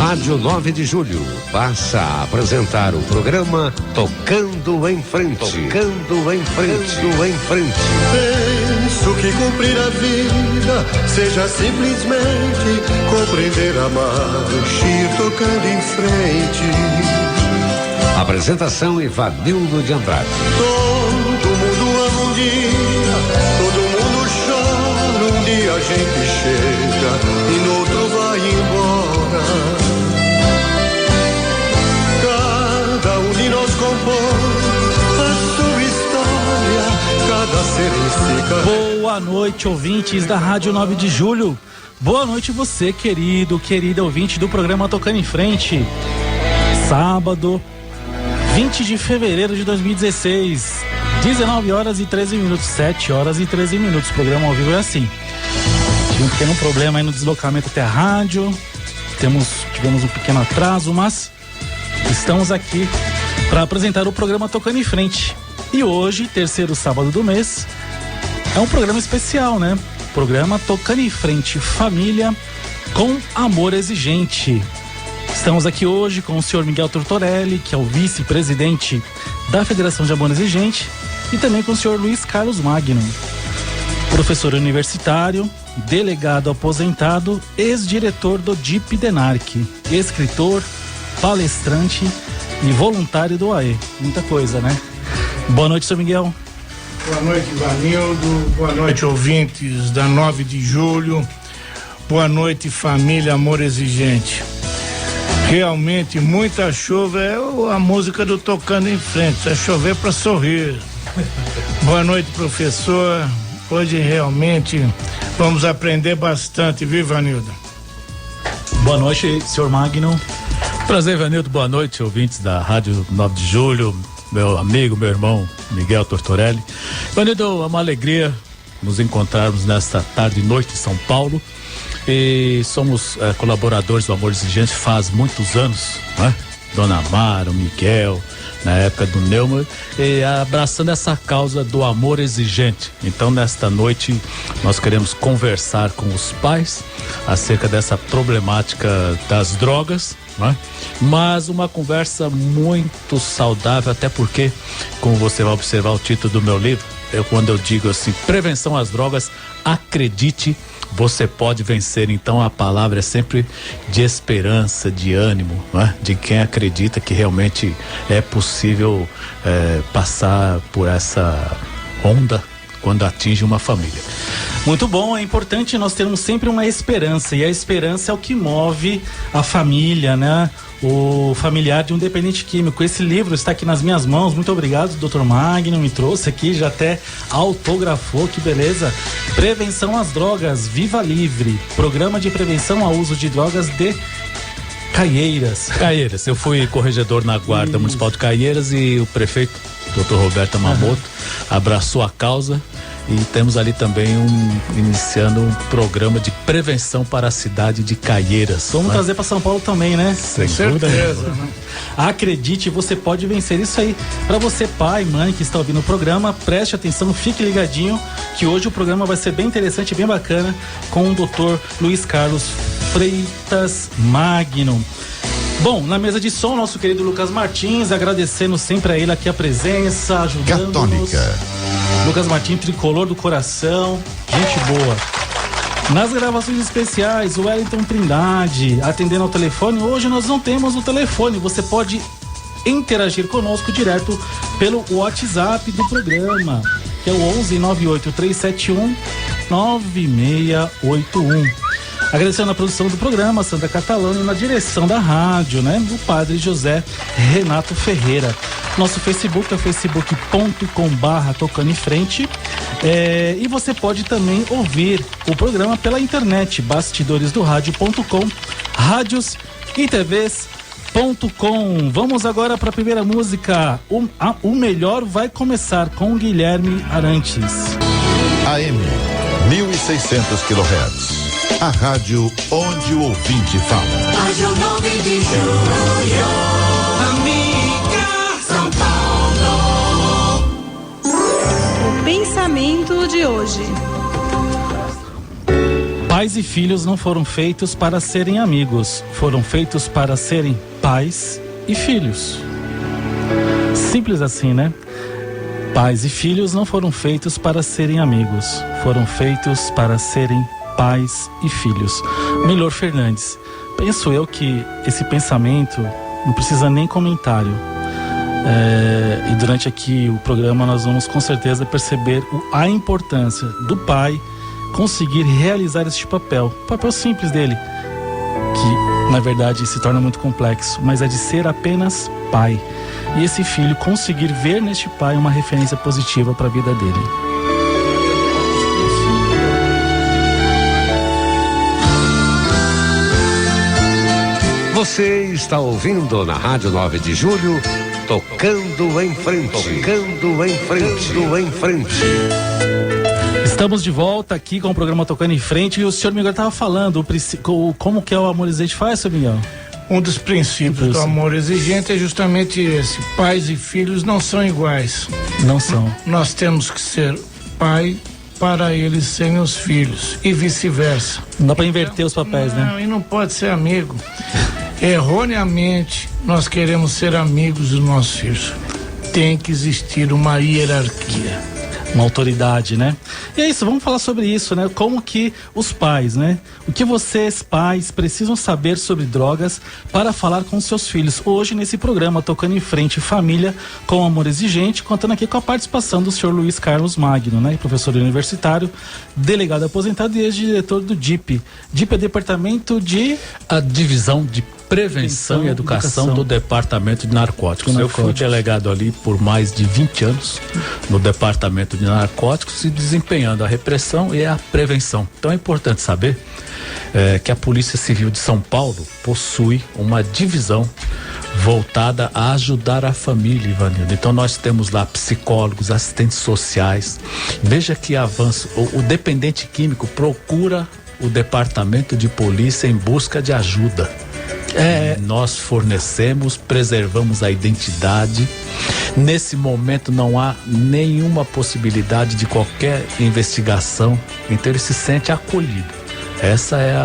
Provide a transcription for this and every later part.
Rádio 9 de Julho passa a apresentar o programa Tocando em Frente. Tocando em Frente. Tocando em Frente. Penso que cumprir a vida seja simplesmente compreender a marcha e ir tocando em frente. Apresentação Ivanildo de Andrade. Todo mundo ama um dia, todo mundo chora, um dia a gente chega e no outro vai embora. Cada um de nós compõe a sua história, cada ser em si. Boa noite, ouvintes da Rádio 9 de Julho. Boa noite você, querida ouvinte do programa Tocando em Frente. Sábado, 20 de fevereiro de 2016, 19 horas e 13 minutos, 7 horas e 13 minutos. O programa ao vivo é assim. Tive um pequeno problema aí no deslocamento até a rádio. Tivemos um pequeno atraso, mas estamos aqui para apresentar o programa Tocando em Frente. E hoje, terceiro sábado do mês, é um programa especial, né? Programa Tocando em Frente Família com Amor Exigente. Estamos aqui hoje com o senhor Miguel Tortorelli, que é o vice-presidente da Federação de Amor Exigente, e também com o senhor Luiz Carlos Magno, professor universitário, delegado aposentado, ex-diretor do DIP DENARC, escritor, palestrante e voluntário do AE. Muita coisa, né? Boa noite, senhor Miguel. Boa noite, Ivanildo. Boa noite, ouvintes da 9 de Julho. Boa noite, família Amor Exigente. Realmente, muita chuva é a música do Tocando em Frente. É chover para sorrir. Boa noite, professor. Hoje realmente vamos aprender bastante, viu, Ivanildo? Boa noite, senhor Magno. Prazer, Ivanildo. Boa noite, ouvintes da Rádio 9 de Julho. Meu amigo, meu irmão Miguel Tortorelli. Ivanildo, é uma alegria nos encontrarmos nesta tarde e noite em São Paulo. E somos colaboradores do Amor Exigente faz muitos anos, né? Dona Amara, o Miguel, na época do Neumann, e abraçando essa causa do amor exigente. Então, nesta noite, nós queremos conversar com os pais acerca dessa problemática das drogas, né? Mas uma conversa muito saudável, até porque, como você vai observar o título do meu livro, quando eu digo assim, prevenção às drogas, acredite, você pode vencer. Então a palavra é sempre de esperança, de ânimo, né? De quem acredita que realmente é possível passar por essa onda quando atinge uma família. Muito bom, é importante nós termos sempre uma esperança, e a esperança é o que move a família, né? O familiar de um dependente químico. Esse livro está aqui nas minhas mãos. Muito obrigado, Dr. Magno, me trouxe aqui, já até autografou, que beleza. Prevenção às drogas, Viva Livre, programa de prevenção ao uso de drogas de Caieiras. Caieiras, eu fui corregedor na Guarda Municipal de Caieiras e o prefeito, Dr. Roberto Amamoto, abraçou a causa. E temos ali também iniciando um programa de prevenção para a cidade de Caieiras. Vamos trazer para São Paulo também, né? Sem certeza. Acredite, você pode vencer. Isso aí, para você pai, mãe que está ouvindo o programa, preste atenção, fique ligadinho, que hoje o programa vai ser bem interessante, bem bacana, com o Dr. Luiz Carlos Freitas Magno. Bom, na mesa de som, nosso querido Lucas Martins, agradecendo sempre a ele aqui a presença, ajudando-nos. Católica. Lucas Martins, tricolor do coração, gente boa. Nas gravações especiais, o Wellington Trindade, atendendo ao telefone. Hoje nós não temos o telefone, você pode interagir conosco direto pelo WhatsApp do programa, que é o 11 98 371 9681. Agradecendo a produção do programa, Sandra Catalano, e na direção da rádio, né? O padre José Renato Ferreira. Nosso Facebook é facebook.com/tocando em frente. E você pode também ouvir o programa pela internet, bastidoresdoradio.com, rádios e tvs.com. Vamos agora para a primeira música. O melhor vai começar com Guilherme Arantes. AM 1600 kHz. A rádio onde o ouvinte fala. Rádio 9 de Julho, amiga São Paulo. O pensamento de hoje. Pais e filhos não foram feitos para serem amigos, foram feitos para serem pais e filhos. Simples assim, né? Pais e filhos não foram feitos para serem amigos, foram feitos para serem pais e filhos. Milor Fernandes. Penso eu que esse pensamento não precisa nem comentário. E durante aqui o programa nós vamos com certeza perceber a importância do pai conseguir realizar este papel. O papel simples dele, que na verdade se torna muito complexo, mas é de ser apenas pai. E esse filho conseguir ver neste pai uma referência positiva para a vida dele. Você está ouvindo na Rádio 9 de Julho, Tocando em Frente. Tocando em Frente. Tocando em Frente. Estamos de volta aqui com o programa Tocando em Frente e o senhor Miguel estava falando como que é o amor exigente. Faz, senhor Miguel? Um dos princípios do amor exigente é justamente esse: pais e filhos não são iguais. Não são. Nós temos que ser pai para eles serem os filhos e vice-versa. Não dá para inverter os papéis, né? Não, e não pode ser amigo. Erroneamente, nós queremos ser amigos dos nossos filhos. Tem que existir uma hierarquia. Uma autoridade, né? E é isso, vamos falar sobre isso, né? Como que os pais, né? O que vocês, pais, precisam saber sobre drogas para falar com seus filhos. Hoje, nesse programa, Tocando em Frente Família com Amor Exigente, contando aqui com a participação do senhor Luiz Carlos Magno, né? Professor universitário, delegado aposentado e ex-diretor do DIP. DIP é Departamento de... A Divisão de Prevenção e Educação do Departamento de Narcóticos. Eu fui delegado ali por mais de 20 anos no Departamento de Narcóticos e desempenhando a repressão e a prevenção. Então é importante saber que a Polícia Civil de São Paulo possui uma divisão voltada a ajudar a família, Ivanildo. Então nós temos lá psicólogos, assistentes sociais. Veja que avanço. O dependente químico procura o Departamento de Polícia em busca de ajuda. Nós fornecemos, preservamos a identidade. Nesse momento não há nenhuma possibilidade de qualquer investigação, então ele se sente acolhido. Essa é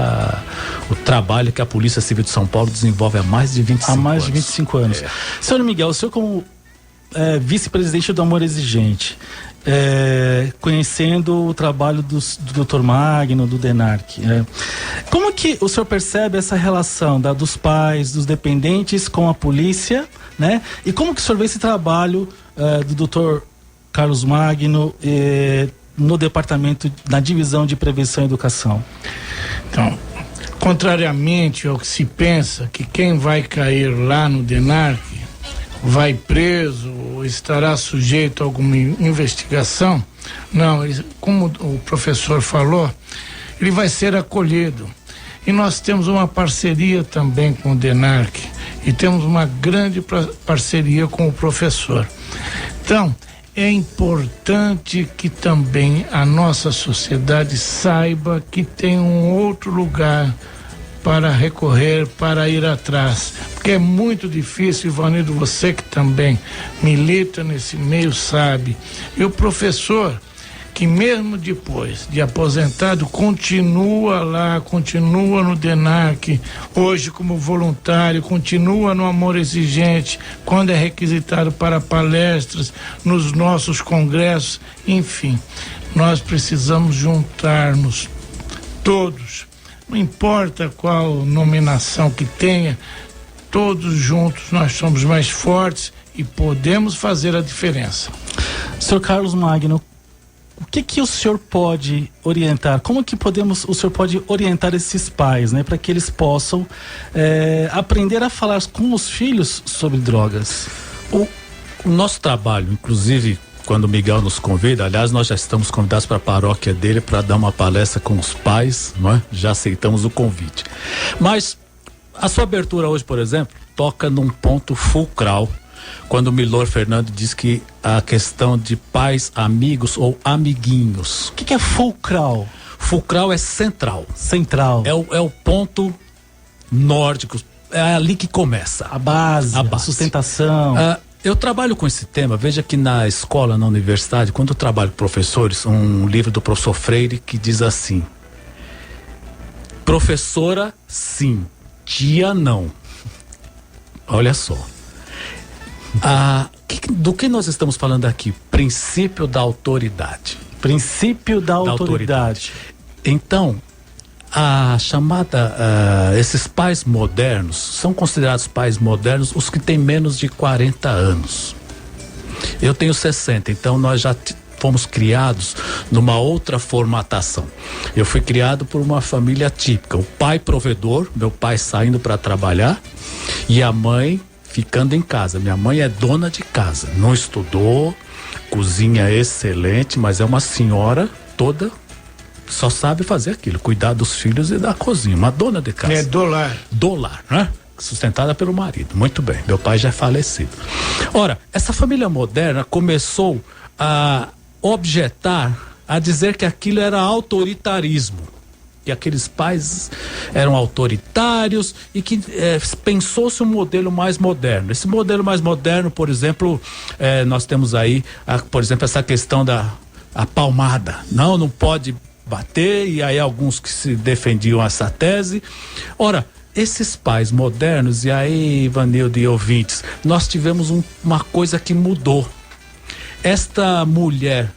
o trabalho que a Polícia Civil de São Paulo desenvolve há mais de 25 anos. Há mais de 25 anos. Senhor Miguel, o senhor como vice-presidente do Amor Exigente, conhecendo o trabalho do Dr. Magno, do DENARC, como que o senhor percebe essa relação dos pais, dos dependentes com a polícia, né? E como que o senhor vê esse trabalho do Dr. Carlos Magno no departamento, na divisão de prevenção e educação? Então, contrariamente ao que se pensa, que quem vai cair lá no DENARC vai preso ou estará sujeito a alguma investigação, não, como o professor falou, ele vai ser acolhido. E nós temos uma parceria também com o DENARC e temos uma grande parceria com o professor. Então, é importante que também a nossa sociedade saiba que tem um outro lugar para recorrer, para ir atrás, porque é muito difícil, Ivanildo, você que também milita nesse meio sabe, e o professor que mesmo depois de aposentado continua lá, continua no DENARC, hoje como voluntário, continua no Amor Exigente, quando é requisitado para palestras, nos nossos congressos, enfim, nós precisamos juntar-nos todos, não importa qual nominação que tenha, todos juntos nós somos mais fortes e podemos fazer a diferença. Senhor Carlos Magno, o que o senhor pode orientar? Como que o senhor pode orientar esses pais, né, para que eles possam aprender a falar com os filhos sobre drogas? O nosso trabalho, inclusive, quando o Miguel nos convida, aliás, nós já estamos convidados para a paróquia dele para dar uma palestra com os pais, não é? Já aceitamos o convite. Mas a sua abertura hoje, por exemplo, toca num ponto fulcral, quando o Milor Fernando diz que a questão de pais, amigos ou amiguinhos. O que é fulcral? Fulcral é central. Central. É o ponto nórdico, é ali que começa. A base. A sustentação. Eu trabalho com esse tema, veja que na escola, na universidade, quando eu trabalho com professores, um livro do professor Freire que diz assim: Professora, sim. Tia, não. Olha só. Do que nós estamos falando aqui? Princípio da autoridade. Princípio da autoridade. Então, esses pais modernos, são considerados pais modernos os que têm menos de 40 anos. Eu tenho 60, então nós já fomos criados numa outra formatação. Eu fui criado por uma família típica, o pai provedor, meu pai saindo para trabalhar e a mãe ficando em casa. Minha mãe é dona de casa, não estudou, cozinha excelente, mas é uma senhora toda, só sabe fazer aquilo, cuidar dos filhos e da cozinha, uma dona de casa. É dolar. Dolar, né? Sustentada pelo marido. Muito bem, meu pai já é falecido. Ora, essa família moderna começou a objetar, a dizer que aquilo era autoritarismo, que aqueles pais eram autoritários e que pensou-se um modelo mais moderno. Esse modelo mais moderno, por exemplo, nós temos aí, por exemplo, essa questão da palmada. Não pode bater, e aí alguns que se defendiam essa tese. Ora, esses pais modernos, e aí, Ivanildo e ouvintes, nós tivemos uma coisa que mudou. Esta mulher,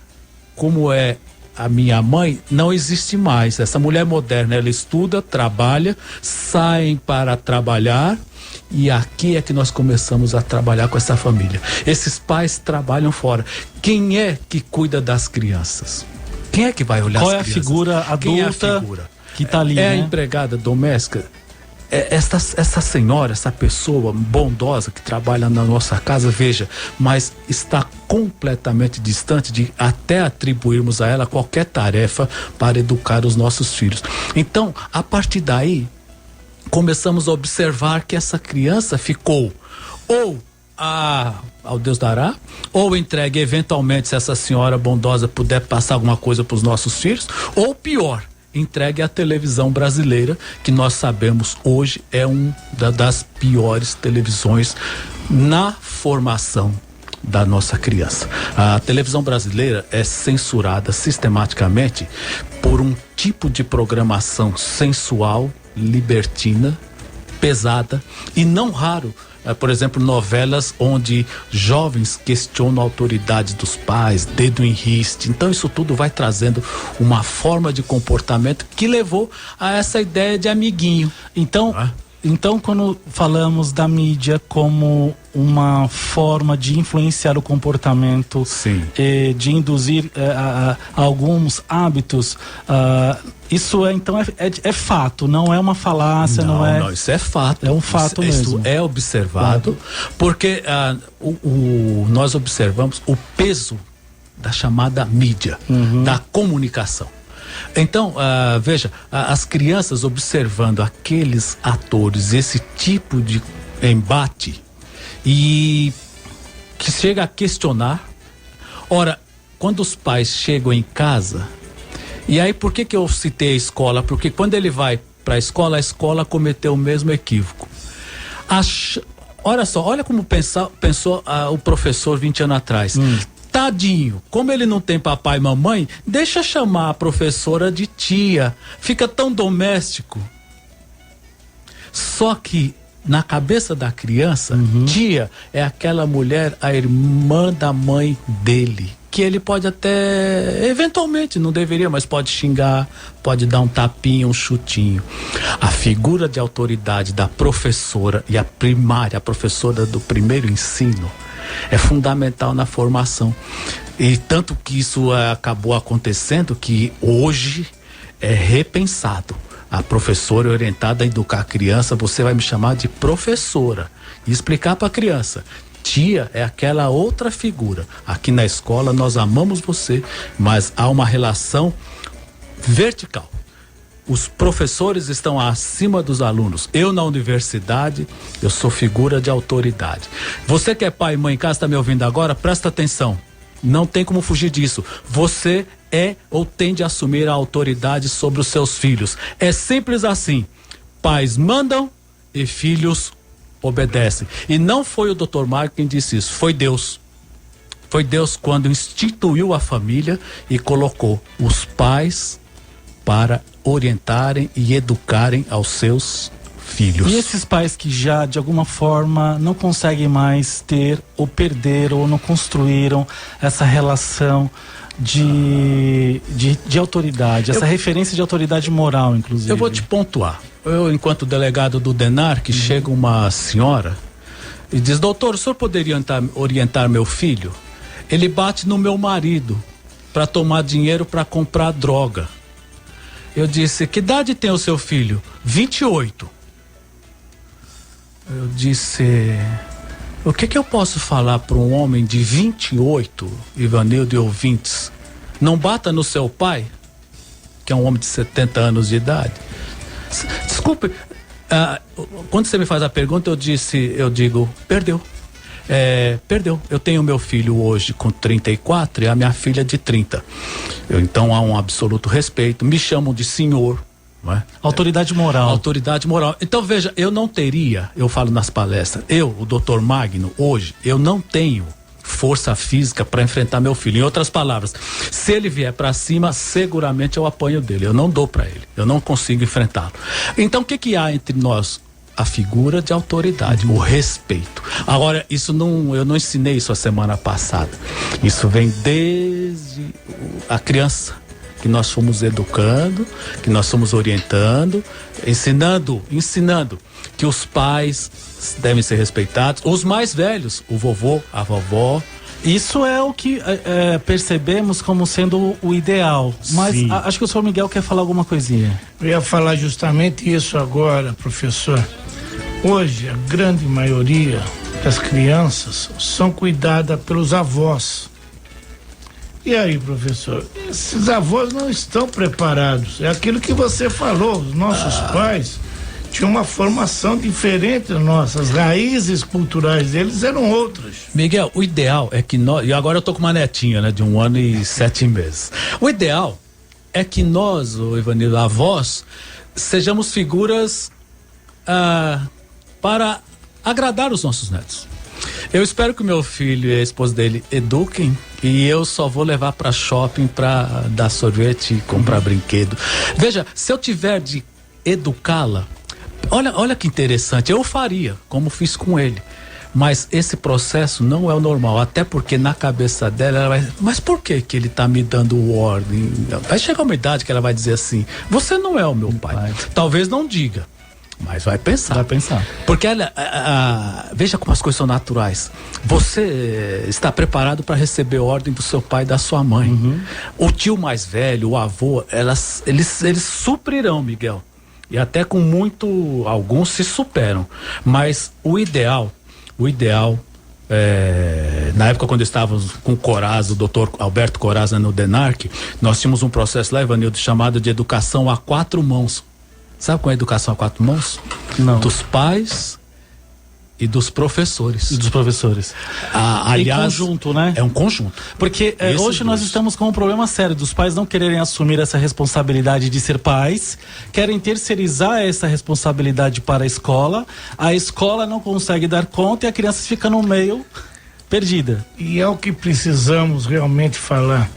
como é a minha mãe, não existe mais. Essa mulher moderna, ela estuda, trabalha, saem para trabalhar, e aqui é que nós começamos a trabalhar com essa família. Esses pais trabalham fora. Quem é que cuida das crianças? Quem é que vai olhar as crianças? Qual é a figura adulta? Quem é a figura que está ali, a né? empregada doméstica. Essa senhora, essa pessoa bondosa que trabalha na nossa casa, veja, mas está completamente distante de até atribuirmos a ela qualquer tarefa para educar os nossos filhos. Então, a partir daí, começamos a observar que essa criança ficou ou ao Deus dará, ou entregue eventualmente, se essa senhora bondosa puder passar alguma coisa para os nossos filhos, ou pior, entregue à televisão brasileira, que nós sabemos hoje é das piores televisões na formação da nossa criança. A televisão brasileira é censurada sistematicamente por um tipo de programação sensual, libertina, pesada, e não raro, por exemplo, novelas onde jovens questionam a autoridade dos pais, dedo em riste. Então isso tudo vai trazendo uma forma de comportamento que levou a essa ideia de amiguinho. Então, quando falamos da mídia como uma forma de influenciar o comportamento, de induzir alguns hábitos, isso é fato, não é uma falácia, não, isso é fato. É um fato mesmo. Isso é observado, porque nós observamos o peso da chamada mídia, da comunicação. Então, veja, as crianças observando aqueles atores, esse tipo de embate, e que chega a questionar. Ora, quando os pais chegam em casa, e aí por que eu citei a escola? Porque quando ele vai para a escola cometeu o mesmo equívoco. Olha só, olha como pensou o professor 20 anos atrás. Tadinho, como ele não tem papai e mamãe, deixa chamar a professora de tia, fica tão doméstico. Só que na cabeça da criança, tia é aquela mulher, a irmã da mãe dele, que ele pode até, eventualmente, não deveria, mas pode xingar, pode dar um tapinha, um chutinho. A figura de autoridade da professora e a professora do primeiro ensino, é fundamental na formação. E tanto que isso acabou acontecendo que hoje é repensado. A professora é orientada a educar a criança, você vai me chamar de professora e explicar para a criança. Tia é aquela outra figura. Aqui na escola nós amamos você, mas há uma relação vertical. Os professores estão acima dos alunos. Eu, na universidade, eu sou figura de autoridade. Você que é pai e mãe em casa, está me ouvindo agora, presta atenção. Não tem como fugir disso. Você é ou tem de assumir a autoridade sobre os seus filhos. É simples assim. Pais mandam e filhos obedecem. E não foi o Dr. Marco quem disse isso, foi Deus. Foi Deus quando instituiu a família e colocou os pais para orientarem e educarem aos seus filhos. E esses pais que já, de alguma forma, não conseguem mais ter, ou perderam, ou não construíram essa relação de autoridade, essa referência de autoridade moral, inclusive. Eu vou te pontuar. Eu, enquanto delegado do DENARC, chega uma senhora e diz: doutor, o senhor poderia orientar meu filho? Ele bate no meu marido para tomar dinheiro para comprar droga. Eu disse: que idade tem o seu filho? 28. Eu disse: o que eu posso falar para um homem de 28, Ivanildo e ouvintes? Não bata no seu pai, que é um homem de 70 anos de idade. Desculpe, quando você me faz a pergunta, eu digo, perdeu. Perdeu. Eu tenho meu filho hoje com 34 e a minha filha de 30. Então há um absoluto respeito. Me chamam de senhor. Não é? Autoridade moral. Autoridade moral. Então veja, eu não teria, eu falo nas palestras, o Dr. Magno, hoje, eu não tenho força física para enfrentar meu filho. Em outras palavras, se ele vier para cima, seguramente eu apanho dele. Eu não dou para ele. Eu não consigo enfrentá-lo. Então o que há entre nós? A figura de autoridade, o respeito. Agora, eu não ensinei isso a semana passada. Isso vem desde a criança, que nós fomos educando, que nós fomos orientando, ensinando que os pais devem ser respeitados, os mais velhos, o vovô, a vovó. Isso é o que percebemos como sendo o ideal. Mas acho que o senhor Miguel quer falar alguma coisinha. Eu ia falar justamente isso agora, professor. Hoje, a grande maioria das crianças são cuidadas pelos avós. E aí, professor, esses avós não estão preparados. É aquilo que você falou, os nossos pais tinham uma formação diferente da nossa, as raízes culturais deles eram outras. Miguel, o ideal é que nós, e agora eu tô com uma netinha, né, de 1 ano e 7 meses. O ideal é que nós, o Ivanildo, avós, sejamos figuras para agradar os nossos netos. Eu espero que o meu filho e a esposa dele eduquem, e eu só vou levar para shopping para dar sorvete e comprar brinquedo. Veja, se eu tiver de educá-la, olha que interessante, eu faria, como fiz com ele. Mas esse processo não é o normal, até porque na cabeça dela ela vai, mas por que ele tá me dando ordem? Vai chegar uma idade que ela vai dizer assim: você não é o meu pai. Talvez não diga, mas vai pensar. Vai pensar. Porque veja como as coisas são naturais. Você está preparado para receber ordem do seu pai e da sua mãe. Uhum. O tio mais velho, o avô, eles suprirão, Miguel. E até com alguns se superam. Mas o ideal, na época quando estávamos com o Coraza, o doutor Alberto Coraza no DENARC, nós tínhamos um processo lá, Ivanildo, chamado de educação a 4 mãos. Sabe qual é a educação a 4 mãos? Não. Dos pais e dos professores. Aliás, em conjunto, né? É um conjunto. Porque hoje nós estamos com um problema sério dos pais não quererem assumir essa responsabilidade de ser pais, querem terceirizar essa responsabilidade para a escola não consegue dar conta e a criança fica no meio perdida. E é o que precisamos realmente falar.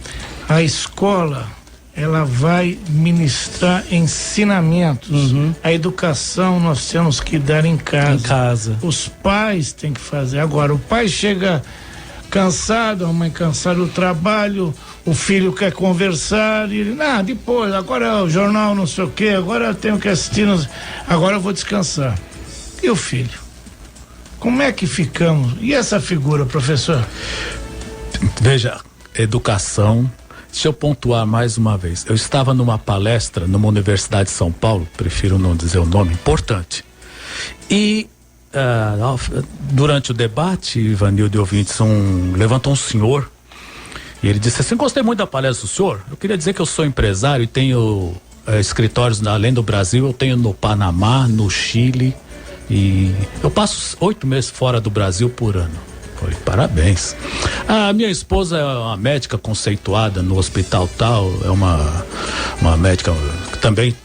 A escola, ela vai ministrar ensinamentos. Uhum. A educação nós temos que dar em casa. Os pais têm que fazer. Agora, o pai chega cansado, a mãe cansada do trabalho, o filho quer conversar, e ele, depois, agora é o jornal não sei o quê, agora eu tenho que assistir, agora eu vou descansar. E o filho? Como é que ficamos? E essa figura, professor? Veja, educação. Deixa eu pontuar mais uma vez. Eu estava numa palestra numa universidade de São Paulo, prefiro não dizer o nome, importante. E durante o debate, Ivanildo e ouvintes, levantou um senhor e ele disse assim: gostei muito da palestra do senhor. Eu queria dizer que eu sou empresário e tenho escritórios além do Brasil, eu tenho no Panamá, no Chile, e eu passo 8 meses fora do Brasil por ano. Falei, parabéns. A minha esposa é uma médica conceituada no hospital tal, é uma médica que também.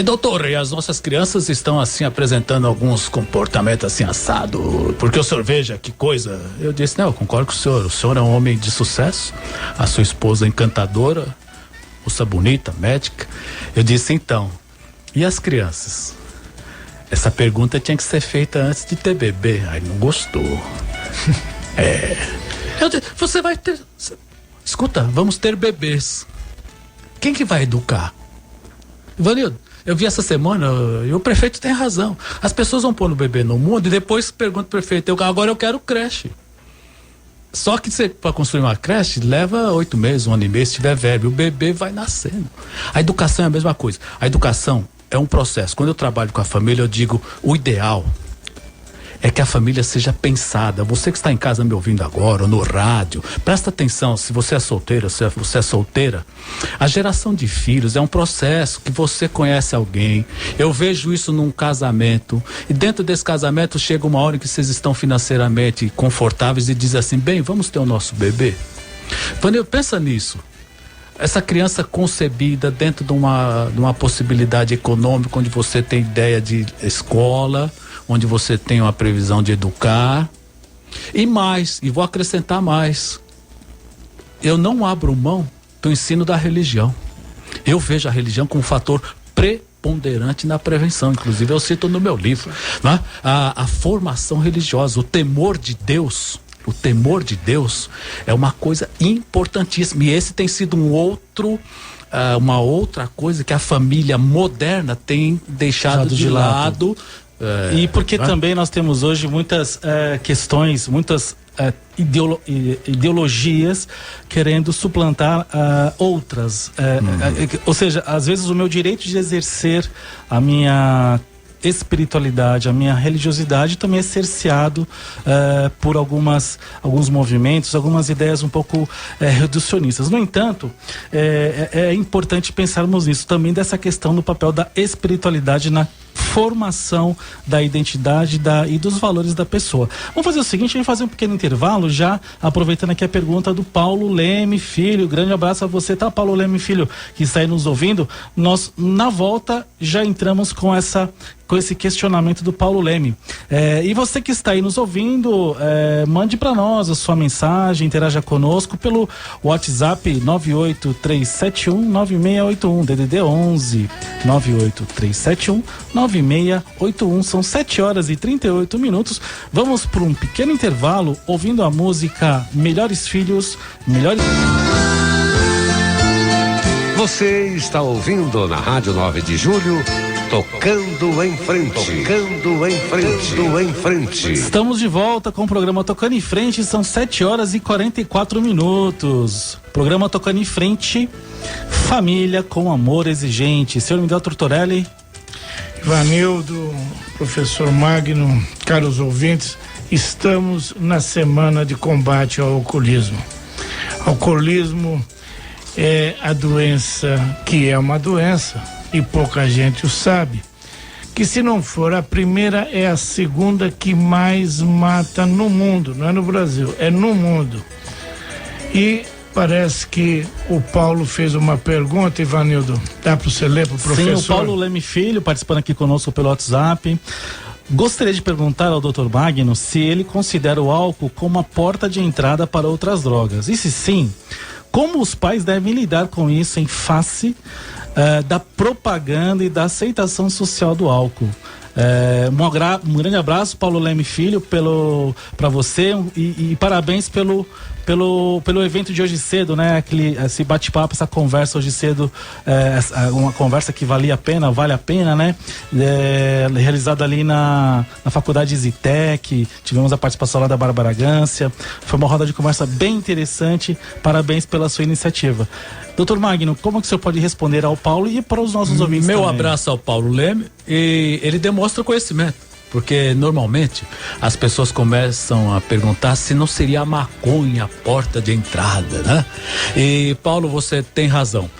Doutor, e as nossas crianças estão assim apresentando alguns comportamentos assim assado, porque o senhor veja que coisa. Eu disse, não, eu concordo com o senhor é um homem de sucesso, a sua esposa encantadora, moça bonita, médica. Eu disse, então, e as crianças? Essa pergunta tinha que ser feita antes de ter bebê. Aí não gostou. Eu disse, você vai ter... Escuta, vamos ter bebês. Quem que vai educar? Ivanildo, eu vi essa semana e o prefeito tem razão. As pessoas vão pôr o bebê no mundo e depois perguntam ao prefeito, agora eu quero creche. Só que para construir uma creche leva 8 meses, 1 ano e meio, se tiver verbo. O bebê vai nascendo. A educação é a mesma coisa. A educação é um processo. Quando eu trabalho com a família, eu digo, o ideal é que a família seja pensada. Você que está em casa me ouvindo agora, ou no rádio, presta atenção, se você é solteira, se você é solteira, a geração de filhos é um processo que você conhece alguém. Eu vejo isso num casamento, e dentro desse casamento chega uma hora em que vocês estão financeiramente confortáveis e diz assim, bem, vamos ter o nosso bebê. Vanil, pensa nisso. Essa criança concebida dentro de uma possibilidade econômica, onde você tem ideia de escola, onde você tem uma previsão de educar, e mais, e vou acrescentar mais, eu não abro mão do ensino da religião. Eu vejo a religião como um fator preponderante na prevenção, inclusive eu cito no meu livro, né? A formação religiosa, o temor de Deus é uma coisa importantíssima, e esse tem sido uma outra coisa que a família moderna tem deixado de lado. E porque também nós temos hoje muitas questões, muitas ideologias querendo suplantar outras. Ou seja, às vezes o meu direito de exercer a minha espiritualidade, a minha religiosidade também é cerceado por alguns movimentos, algumas ideias um pouco reducionistas. No entanto, é importante pensarmos nisso também, dessa questão do papel da espiritualidade na formação da identidade e dos valores da pessoa. Vamos fazer o seguinte, vamos fazer um pequeno intervalo, já aproveitando aqui a pergunta do Paulo Leme Filho. Grande abraço a você, tá, Paulo Leme Filho, que está aí nos ouvindo. Nós, na volta, já entramos com esse questionamento do Paulo Leme. E você que está aí nos ouvindo, mande para nós a sua mensagem, interaja conosco pelo WhatsApp 983719681, DDD 11 983719681. São 7h38. Vamos para um pequeno intervalo ouvindo a música Melhores Filhos, Melhores... Você está ouvindo na Rádio 9 de Julho, Tocando em Frente. Tocando em Frente. Tocando em Frente. Estamos de volta com o programa Tocando em Frente, são 7h44. Programa Tocando em Frente, família com amor exigente. Senhor Miguel Tortorelli. Ivanildo, professor Magno, caros ouvintes, estamos na semana de combate ao alcoolismo. Alcoolismo é a doença que é uma doença, e pouca gente o sabe, que se não for a primeira, é a segunda que mais mata no mundo, não é no Brasil, é no mundo. E parece que o Paulo fez uma pergunta, Ivanildo, dá para você ler para o professor? Sim, o Paulo Leme Filho, participando aqui conosco pelo WhatsApp. Gostaria de perguntar ao Dr. Magno se ele considera o álcool como uma porta de entrada para outras drogas. E se sim, como os pais devem lidar com isso em face da propaganda e da aceitação social do álcool? Um grande abraço, Paulo Leme Filho, para você, e parabéns pelo evento de hoje cedo, né? Esse bate-papo, essa conversa hoje cedo, uma conversa que vale a pena, né? Realizada ali na Faculdade Zitec, tivemos a participação lá da Bárbara Gância, foi uma roda de conversa bem interessante, parabéns pela sua iniciativa. Doutor Magno, como que o senhor pode responder ao Paulo e para os nossos ouvintes também? Meu abraço ao Paulo Leme, e ele demonstra conhecimento, porque normalmente as pessoas começam a perguntar se não seria a maconha a porta de entrada, né? E Paulo, você tem razão,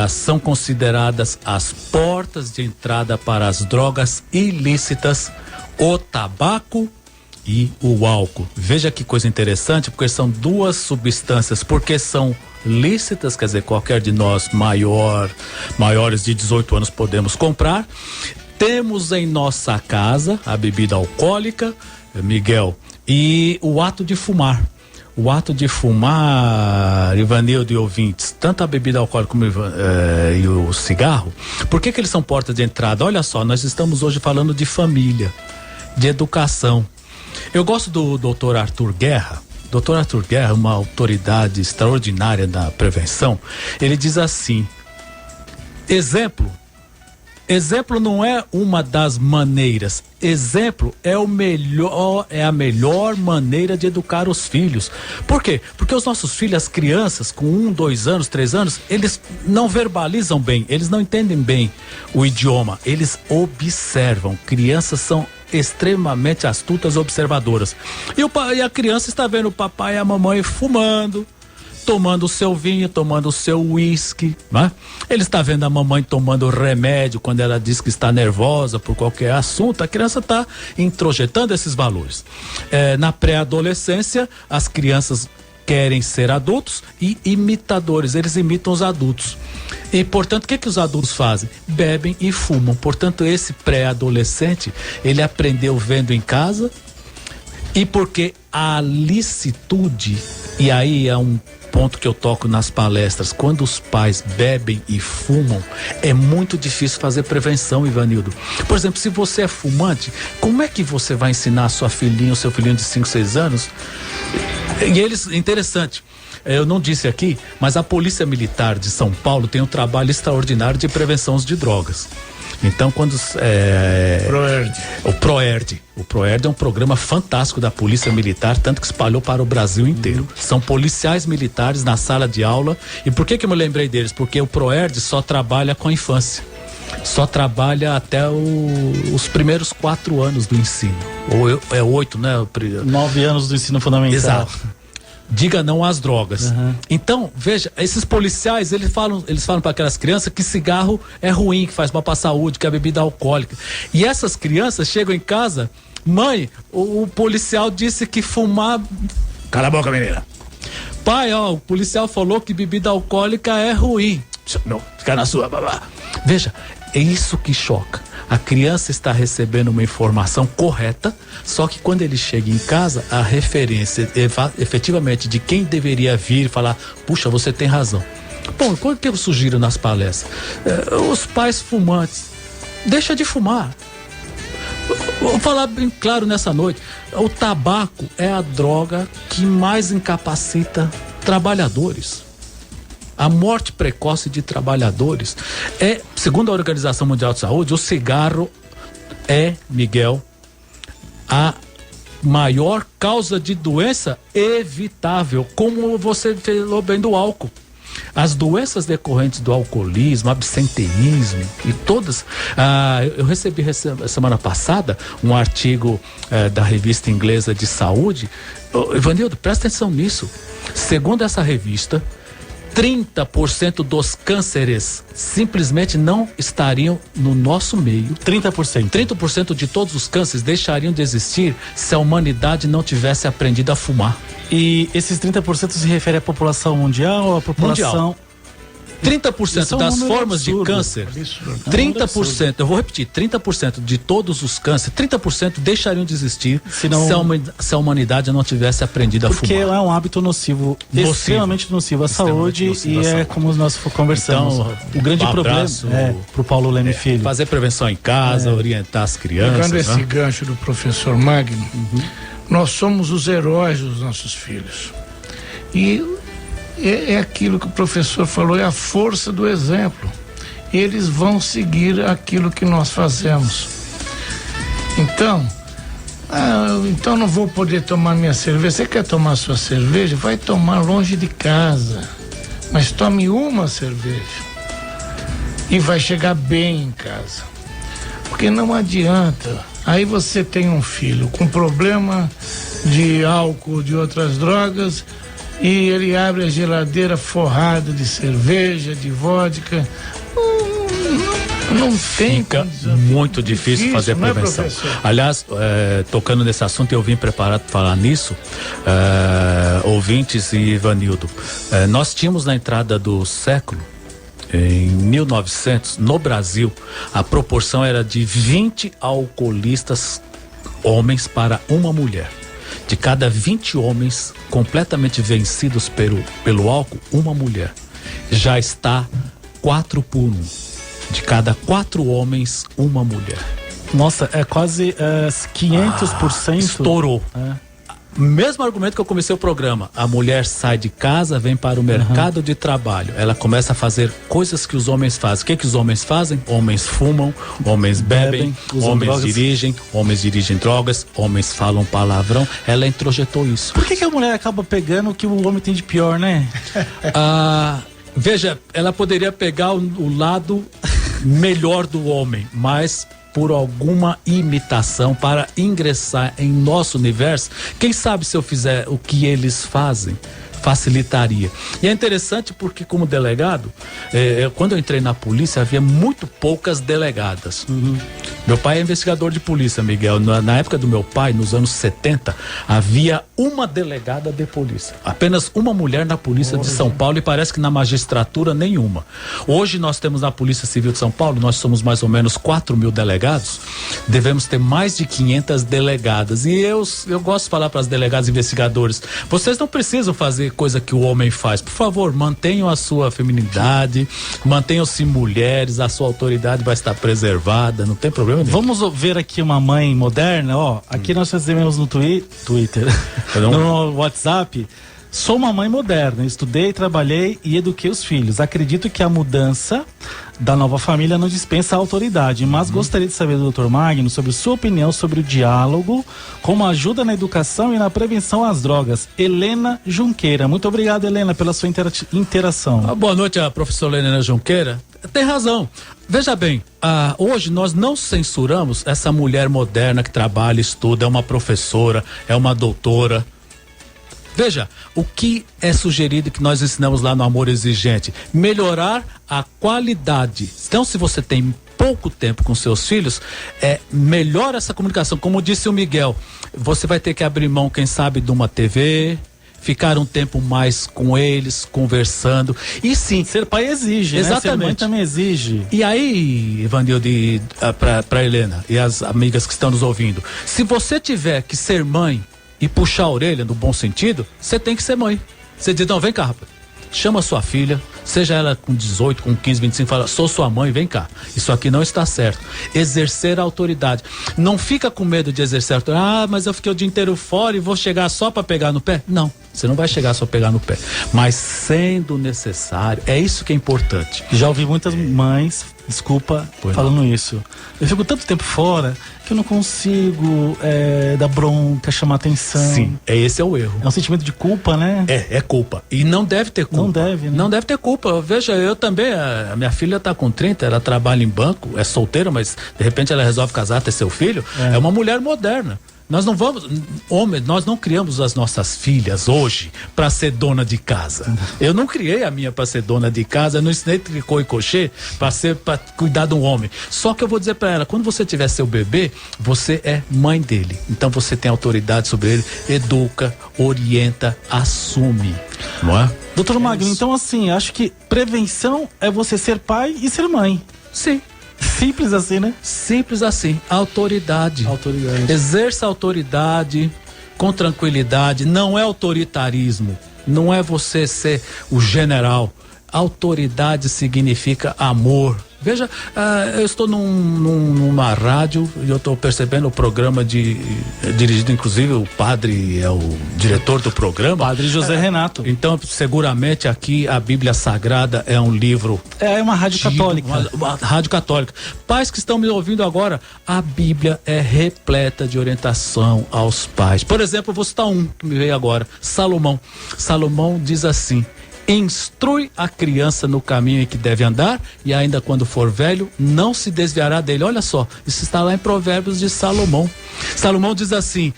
são consideradas as portas de entrada para as drogas ilícitas, o tabaco e o álcool. Veja que coisa interessante, porque são duas substâncias, porque são lícitas, quer dizer, qualquer de nós maiores de 18 anos podemos comprar. Temos em nossa casa a bebida alcoólica, Miguel, e o ato de fumar. o ato de fumar, Ivanildo e ouvintes, tanto a bebida alcoólica como e o cigarro, por que eles são portas de entrada? Olha só, nós estamos hoje falando de família, de educação. Eu gosto do Dr. Arthur Guerra. Dr. Arthur Guerra, uma autoridade extraordinária na prevenção, ele diz assim: exemplo não é uma das maneiras. Exemplo é a melhor maneira de educar os filhos. Por quê? Porque os nossos filhos, as crianças com 1, 2 anos, 3 anos, eles não verbalizam bem, eles não entendem bem o idioma, eles observam. Crianças são extremamente astutas observadoras. E a criança está vendo o papai e a mamãe fumando, tomando o seu vinho, tomando o seu uísque, né? Ele está vendo a mamãe tomando remédio quando ela diz que está nervosa por qualquer assunto. A criança está introjetando esses valores. Na pré-adolescência, as crianças querem ser adultos e imitadores, eles imitam os adultos. E, portanto, o que os adultos fazem? Bebem e fumam. Portanto, esse pré-adolescente, ele aprendeu vendo em casa, e porque a licitude, e aí é um ponto que eu toco nas palestras, quando os pais bebem e fumam, é muito difícil fazer prevenção, Ivanildo. Por exemplo, se você é fumante, como é que você vai ensinar a sua filhinha, o seu filhinho de 5, 6 anos? E eles, interessante, eu não disse aqui, mas a Polícia Militar de São Paulo tem um trabalho extraordinário de prevenção de drogas. Então, quando o PROERD é um programa fantástico da Polícia Militar, tanto que espalhou para o Brasil inteiro. São policiais militares na sala de aula. E por que eu me lembrei deles? Porque o PROERD só trabalha com a infância, só trabalha até os primeiros 4 anos do ensino, ou 8, né? 9 anos do ensino fundamental. Exato. Diga não às drogas. Uhum. Então, veja, esses policiais, eles falam para aquelas crianças que cigarro é ruim, que faz mal para a saúde, que é bebida alcoólica. E essas crianças chegam em casa, mãe, o policial disse que fumar... Cala a boca, menina. Pai, o policial falou que bebida alcoólica é ruim. Não, fica na sua, babá. Veja, é isso que choca. A criança está recebendo uma informação correta, só que quando ele chega em casa, a referência efetivamente de quem deveria vir e falar, puxa, você tem razão. Bom, o que eu sugiro nas palestras? Os pais fumantes, deixa de fumar. Vou falar bem claro nessa noite, o tabaco é a droga que mais incapacita trabalhadores. A morte precoce de trabalhadores segundo a Organização Mundial de Saúde, o cigarro é, Miguel, a maior causa de doença evitável, como você falou bem do álcool. As doenças decorrentes do alcoolismo, absenteísmo e todas. Eu recebi semana passada um artigo da revista inglesa de saúde. Ivanildo, presta atenção nisso. Segundo essa revista, 30% dos cânceres simplesmente não estariam no nosso meio. 30%? 30% de todos os cânceres deixariam de existir se a humanidade não tivesse aprendido a fumar. E esses 30% se refere à população mundial ou à população... Mundial. 30% das formas de câncer, 30%, eu vou repetir, 30% de todos os cânceres, 30% deixariam de existir se a humanidade não tivesse aprendido a fumar. Porque é um hábito nocivo, extremamente nocivo à saúde, e como nós conversamos. Então, o grande problema é pro Paulo Leme Filho. Fazer prevenção em casa, orientar as crianças. Pegando esse gancho do professor Magno, nós somos os heróis dos nossos filhos. E é aquilo que o professor falou, é a força do exemplo. Eles vão seguir aquilo que nós fazemos. Então, então não vou poder tomar minha cerveja. Você quer tomar sua cerveja? Vai tomar longe de casa. Mas tome uma cerveja. E vai chegar bem em casa. Porque não adianta. Aí você tem um filho com problema de álcool, de outras drogas, e ele abre a geladeira forrada de cerveja, de vodka. Não tem. Fica muito difícil fazer prevenção. Aliás, tocando nesse assunto, eu vim preparado para falar nisso, ouvintes e Ivanildo. Nós tínhamos na entrada do século, em 1900, no Brasil, a proporção era de 20 alcoolistas homens para uma mulher. De cada 20 homens completamente vencidos pelo álcool, uma mulher. Já está 4 por 1. De cada 4 homens, uma mulher. Nossa, é quase 500%. Estourou. Mesmo argumento que eu comecei o programa. A mulher sai de casa, vem para o mercado de trabalho. Ela começa a fazer coisas que os homens fazem. O que os homens fazem? Homens fumam, homens bebem, homens dirigem drogas, homens falam palavrão. Ela introjetou isso. Por que a mulher acaba pegando o que o homem tem de pior, né? Veja, ela poderia pegar o lado melhor do homem, mas por alguma imitação para ingressar em nosso universo, quem sabe se eu fizer o que eles fazem, facilitaria. E é interessante porque, como delegado, quando eu entrei na polícia, havia muito poucas delegadas. Meu pai é investigador de polícia, Miguel. Na época do meu pai, nos anos 70, havia uma delegada de polícia. Apenas uma mulher na polícia de São Paulo, e parece que na magistratura nenhuma. Hoje nós temos na Polícia Civil de São Paulo, nós somos mais ou menos 4.000 delegados, devemos ter mais de 500 delegadas. E eu gosto de falar para as delegadas e investigadores, vocês não precisam fazer coisa que o homem faz. Por favor, mantenham a sua feminidade, mantenham-se mulheres, a sua autoridade vai estar preservada, não tem problema nenhum. Vamos ver aqui uma mãe moderna, aqui nós recebemos no Twitter, no WhatsApp. Sou uma mãe moderna, estudei, trabalhei e eduquei os filhos. Acredito que a mudança da nova família não dispensa a autoridade, mas gostaria de saber do Dr. Magno sobre sua opinião sobre o diálogo como ajuda na educação e na prevenção às drogas. Helena Junqueira. Muito obrigado, Helena, pela sua interação. Boa noite, a professora Helena Junqueira. Tem razão. Veja bem, hoje nós não censuramos essa mulher moderna que trabalha, estuda, é uma professora, é uma doutora. Veja, o que é sugerido que nós ensinamos lá no Amor Exigente? Melhorar a qualidade. Então, se você tem pouco tempo com seus filhos, melhora essa comunicação. Como disse o Miguel, você vai ter que abrir mão, quem sabe, de uma TV, ficar um tempo mais com eles, conversando. E sim, ser pai exige, exatamente. Né? Ser mãe também exige. E aí, Ivanildo, pra Helena e as amigas que estão nos ouvindo, se você tiver que ser mãe e puxar a orelha no bom sentido, você tem que ser mãe. Você diz, não, vem cá, rapaz. Chama sua filha, seja ela com 18, com 15, 25, fala, sou sua mãe, vem cá. Isso aqui não está certo. Exercer a autoridade. Não fica com medo de exercer a autoridade. Mas eu fiquei o dia inteiro fora e vou chegar só para pegar no pé. Não, você não vai chegar só pegar no pé. Mas sendo necessário, é isso que é importante. Já ouvi muitas mães, desculpa, falando isso. Eu fico tanto tempo fora que eu não consigo dar bronca, chamar atenção. Sim, esse é o erro. É um sentimento de culpa, né? É culpa. E não deve ter culpa. Não deve, né? Não deve ter culpa. Veja, eu também, a minha filha tá com 30, ela trabalha em banco, é solteira, mas de repente ela resolve casar, ter seu filho. É uma mulher moderna. Nós não vamos, homens, nós não criamos as nossas filhas hoje para ser dona de casa. Eu não criei a minha para ser dona de casa, eu não ensinei tricô e crochê para cuidar de um homem. Só que eu vou dizer para ela, quando você tiver seu bebê, você é mãe dele. Então você tem autoridade sobre ele, educa, orienta, assume. Não é? Doutor Magno, então assim, acho que prevenção é você ser pai e ser mãe. Sim. Simples assim, né? Simples assim. Autoridade. Exerça autoridade com tranquilidade. Não é autoritarismo. Não é você ser o general. Autoridade significa amor. Veja, eu estou numa rádio e eu estou percebendo o programa dirigido, inclusive o padre é o diretor do programa. Padre José Renato. Então, seguramente aqui a Bíblia Sagrada é um livro. É uma rádio católica. Uma rádio católica. Pais que estão me ouvindo agora, a Bíblia é repleta de orientação aos pais. Por exemplo, eu vou citar um que me veio agora, Salomão. Salomão diz assim: instrui a criança no caminho em que deve andar, e ainda quando for velho, não se desviará dele. Olha só, isso está lá em Provérbios de Salomão. Salomão diz assim: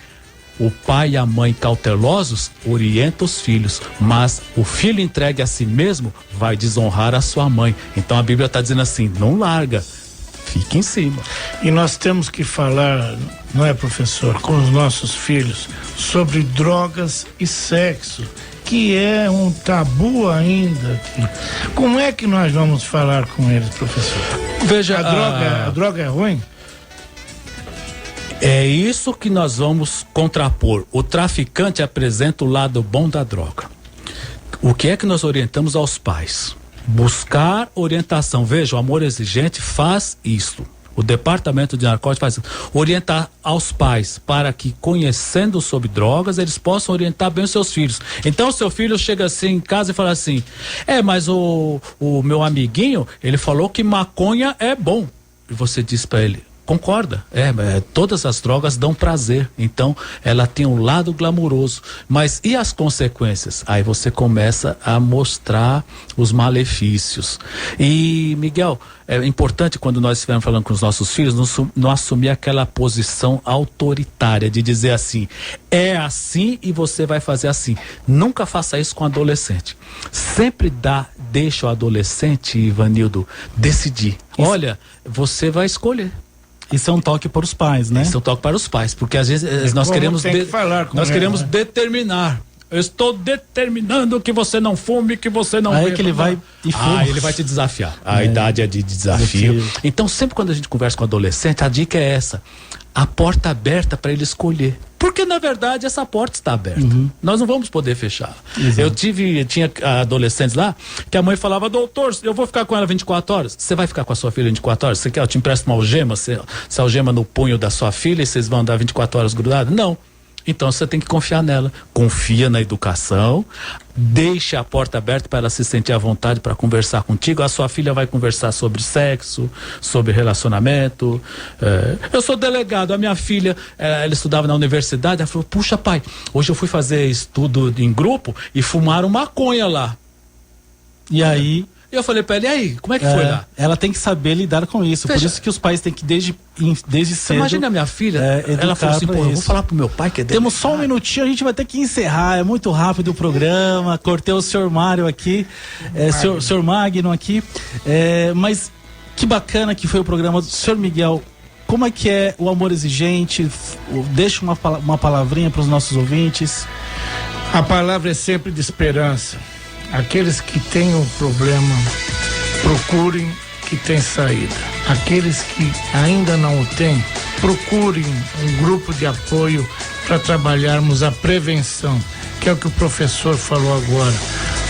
o pai e a mãe cautelosos orientam os filhos, mas o filho entregue a si mesmo vai desonrar a sua mãe. Então a Bíblia está dizendo assim: não larga, fica em cima. E nós temos que falar, não é, professor, com os nossos filhos sobre drogas e sexo, que é um tabu ainda. Como é que nós vamos falar com eles, professor? Veja, a droga é ruim? É isso que nós vamos contrapor. O traficante apresenta o lado bom da droga. O que é que nós orientamos aos pais? Buscar orientação. Veja, o Amor Exigente faz isso. O Departamento de Narcóticos faz isso. Orientar aos pais para que, conhecendo sobre drogas, eles possam orientar bem os seus filhos. Então, o seu filho chega assim em casa e fala assim: mas o meu amiguinho, ele falou que maconha é bom. E você diz para ele: concorda, todas as drogas dão prazer, então ela tem um lado glamuroso, mas e as consequências? Aí você começa a mostrar os malefícios. E, Miguel, é importante, quando nós estivermos falando com os nossos filhos, não assumir aquela posição autoritária de dizer assim: é assim e você vai fazer assim. Nunca faça isso com adolescente. Sempre deixa o adolescente, Ivanildo, decidir. Olha, você vai escolher. Isso é um toque para os pais, né? Isso é um toque para os pais, porque às vezes nós queremos queremos determinar. Eu estou determinando que você não fume, que você não beba. Aí que ele vai e fuma. Ele vai te desafiar. A idade é de desafio. Então, sempre quando a gente conversa com adolescente, a dica é essa: a porta aberta para ele escolher. Porque, na verdade, essa porta está aberta. Nós não vamos poder fechar. Exato. tinha adolescentes lá que a mãe falava: doutor, eu vou ficar com ela 24 horas. Você vai ficar com a sua filha 24 horas? Você quer? Eu te empresto uma algema, você algema no punho da sua filha e vocês vão andar 24 horas grudados? Não. Então você tem que confiar nela. Confia na educação, deixa a porta aberta para ela se sentir à vontade para conversar contigo. A sua filha vai conversar sobre sexo, sobre relacionamento. Eu sou delegado, a minha filha, ela estudava na universidade, ela falou: puxa, pai, hoje eu fui fazer estudo em grupo e fumaram maconha lá. E aí... E eu falei pra ele: e aí, como é que foi lá? Ela tem que saber lidar com isso. Veja, por isso que os pais têm que, desde cedo... Imagina a minha filha, ela falou assim: pô, eu vou falar pro meu pai que é delicado. Temos só um minutinho, a gente vai ter que encerrar. É muito rápido o programa. Cortei o senhor Mário aqui, senhor Magno aqui. Mas que bacana que foi o programa do senhor Miguel. Como é que é o Amor Exigente? Deixa uma palavrinha para os nossos ouvintes. A palavra é sempre de esperança. Aqueles que têm um problema, procurem que tem saída. Aqueles que ainda não o têm, procurem um grupo de apoio para trabalharmos a prevenção, que é o que o professor falou agora.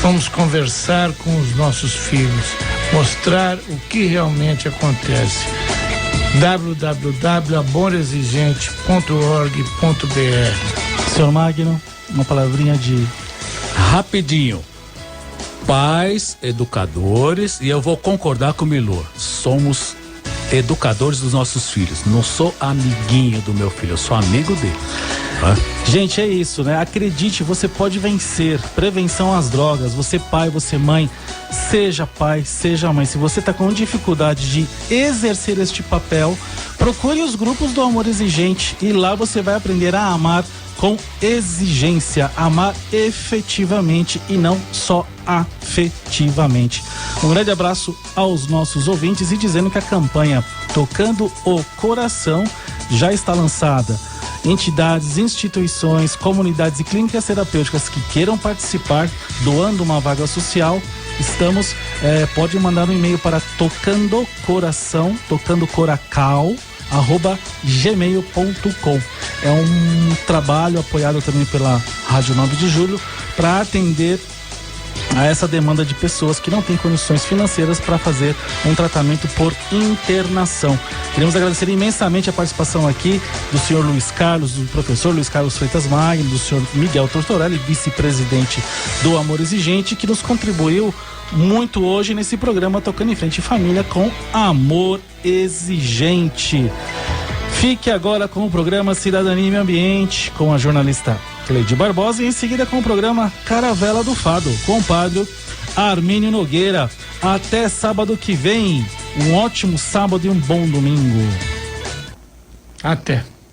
Vamos conversar com os nossos filhos, mostrar o que realmente acontece. www.amorexigente.org.br. Senhor Magno, uma palavrinha de... Rapidinho. Pais, educadores, e eu vou concordar com o Milor, somos educadores dos nossos filhos. Não sou amiguinho do meu filho, eu sou amigo dele. Gente, é isso, né? Acredite, você pode vencer. Prevenção às drogas. Você pai, você mãe, seja pai, seja mãe. Se você tá com dificuldade de exercer este papel, procure os grupos do Amor Exigente e lá você vai aprender a amar com exigência, amar efetivamente e não só afetivamente. Um grande abraço aos nossos ouvintes e dizendo que a campanha Tocando o Coração já está lançada. Entidades, instituições, comunidades e clínicas terapêuticas que queiram participar doando uma vaga social, estamos, pode mandar um e-mail para tocandocoracal@gmail.com. É um trabalho apoiado também pela Rádio 9 de Julho para atender a essa demanda de pessoas que não têm condições financeiras para fazer um tratamento por internação. Queremos agradecer imensamente a participação aqui do senhor Luiz Carlos, do professor Luiz Carlos Freitas Magno, do senhor Miguel Tortorelli, vice-presidente do Amor Exigente, que nos contribuiu muito hoje nesse programa Tocando em Frente Família com Amor Exigente. Fique agora com o programa Cidadania e Meio Ambiente, com a jornalista Cleide Barbosa, e em seguida com o programa Caravela do Fado, com o padre Armínio Nogueira. Até sábado que vem. Um ótimo sábado e um bom domingo. Até.